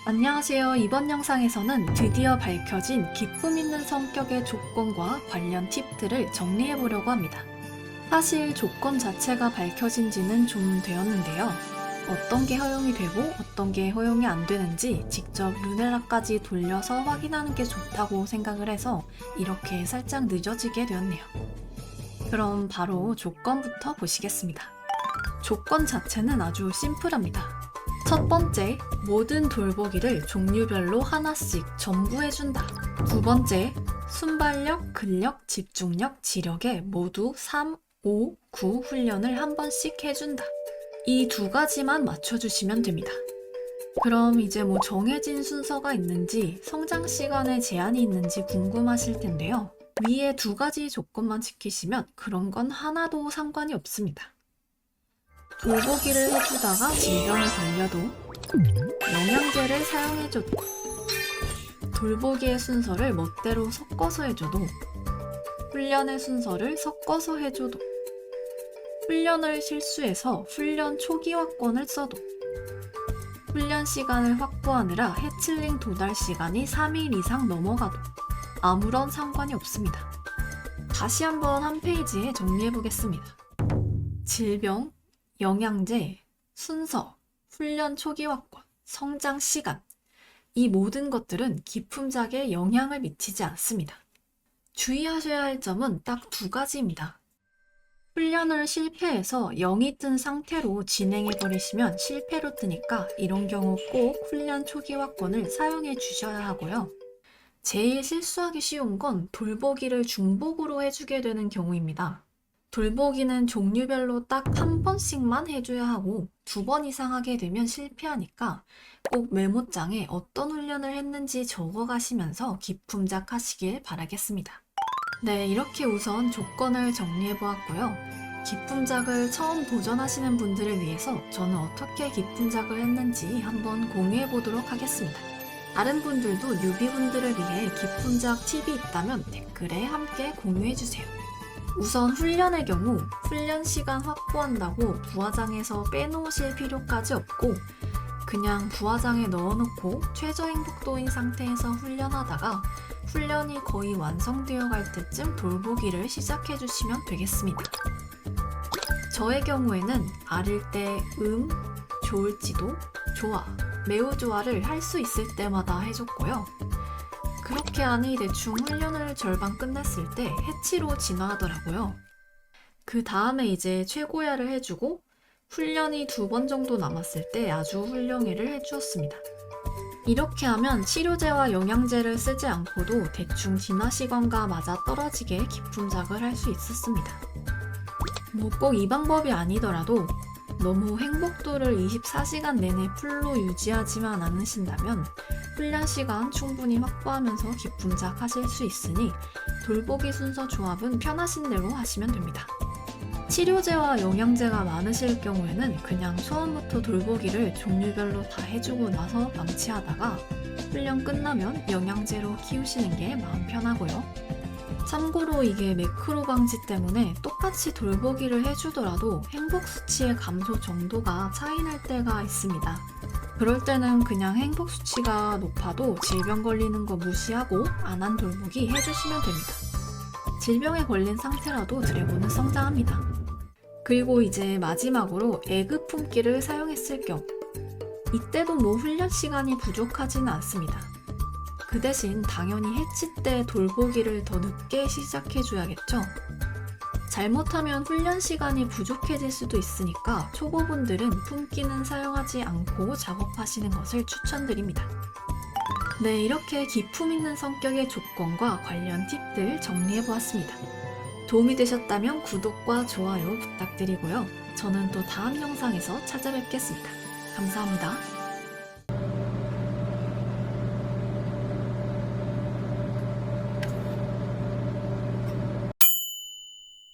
안녕하세요. 이번 영상에서는 드디어 밝혀진 기품 있는 성격의 조건과 관련 팁들을 정리해 보려고 합니다. 사실 조건 자체가 밝혀진 지는 좀 되었는데요. 어떤 게 허용이 되고 어떤 게 허용이 안 되는지 직접 루넬라까지 돌려서 확인하는 게 좋다고 생각을 해서 이렇게 살짝 늦어지게 되었네요. 그럼 바로 조건부터 보시겠습니다. 조건 자체는 아주 심플합니다. 첫 번째, 모든 돌보기를 종류별로 하나씩 전부 해준다. 두 번째, 순발력, 근력, 집중력, 지력에 모두 3, 5, 9 훈련을 한 번씩 해준다. 이 두 가지만 맞춰주시면 됩니다. 그럼 이제 정해진 순서가 있는지 성장 시간에 제한이 있는지 궁금하실 텐데요. 위에 두 가지 조건만 지키시면 그런 건 하나도 상관이 없습니다. 돌보기를 해주다가 질병에 걸려도 영양제를 사용해줘도 돌보기의 순서를 멋대로 섞어서 해줘도 훈련의 순서를 섞어서 해줘도 훈련을 실수해서 훈련 초기화권을 써도 훈련 시간을 확보하느라 해칠링 도달 시간이 3일 이상 넘어가도 아무런 상관이 없습니다. 다시 한번 한 페이지에 정리해보겠습니다. 질병, 영양제, 순서, 훈련 초기화권, 성장 시간, 이 모든 것들은 기품작에 영향을 미치지 않습니다. 주의하셔야 할 점은 딱 두 가지입니다. 훈련을 실패해서 0이 뜬 상태로 진행해버리시면 실패로 뜨니까 이런 경우 꼭 훈련 초기화권을 사용해 주셔야 하고요. 제일 실수하기 쉬운 건 돌보기를 중복으로 해주게 되는 경우입니다. 돌보기는 종류별로 딱 한 번씩만 해줘야 하고 2번 이상 하게 되면 실패하니까 꼭 메모장에 어떤 훈련을 했는지 적어 가시면서 기품작 하시길 바라겠습니다. 네, 이렇게 우선 조건을 정리해 보았고요. 기품작을 처음 도전하시는 분들을 위해서 저는 어떻게 기품작을 했는지 한번 공유해 보도록 하겠습니다. 다른 분들도 뉴비분들을 위해 기품작 팁이 있다면 댓글에 함께 공유해 주세요. 우선 훈련의 경우 훈련 시간 확보한다고 부화장에서 빼놓으실 필요까지 없고 그냥 부화장에 넣어놓고 최저행복도인 상태에서 훈련하다가 훈련이 거의 완성되어 갈 때쯤 돌보기를 시작해 주시면 되겠습니다. 저의 경우에는 아릴 때 좋을지도, 좋아, 매우 좋아를 할 수 있을 때마다 해줬고요. 그렇게 하니 대충 훈련을 절반 끝냈을 때 해치로 진화하더라고요. 그 다음에 이제 최고야를 해주고 훈련이 2번 정도 남았을 때 아주 훌륭해를 해주었습니다. 이렇게 하면 치료제와 영양제를 쓰지 않고도 대충 진화 시간과 맞아떨어지게 기품작을 할 수 있었습니다. 꼭 이 방법이 아니더라도 너무 행복도를 24시간 내내 풀로 유지하지만 않으신다면 훈련 시간 충분히 확보하면서 기품작 하실 수 있으니 돌보기 순서 조합은 편하신 대로 하시면 됩니다. 치료제와 영양제가 많으실 경우에는 그냥 처음부터 돌보기를 종류별로 다 해주고 나서 방치하다가 훈련 끝나면 영양제로 키우시는 게 마음 편하고요. 참고로 이게 매크로 방지 때문에 똑같이 돌보기를 해주더라도 행복 수치의 감소 정도가 차이 날 때가 있습니다. 그럴 때는 그냥 행복 수치가 높아도 질병 걸리는 거 무시하고 안 한 돌보기 해주시면 됩니다. 질병에 걸린 상태라도 드래곤은 성장합니다. 그리고 이제 마지막으로 에그 품기를 사용했을 경우 이때도 훈련 시간이 부족하지는 않습니다. 그 대신 당연히 해치 때 돌보기를 더 늦게 시작해줘야겠죠. 잘못하면 훈련 시간이 부족해질 수도 있으니까 초보분들은 품기는 사용하지 않고 작업하시는 것을 추천드립니다. 네, 이렇게 기품 있는 성격의 조건과 관련 팁들 정리해보았습니다. 도움이 되셨다면 구독과 좋아요 부탁드리고요. 저는 또 다음 영상에서 찾아뵙겠습니다. 감사합니다.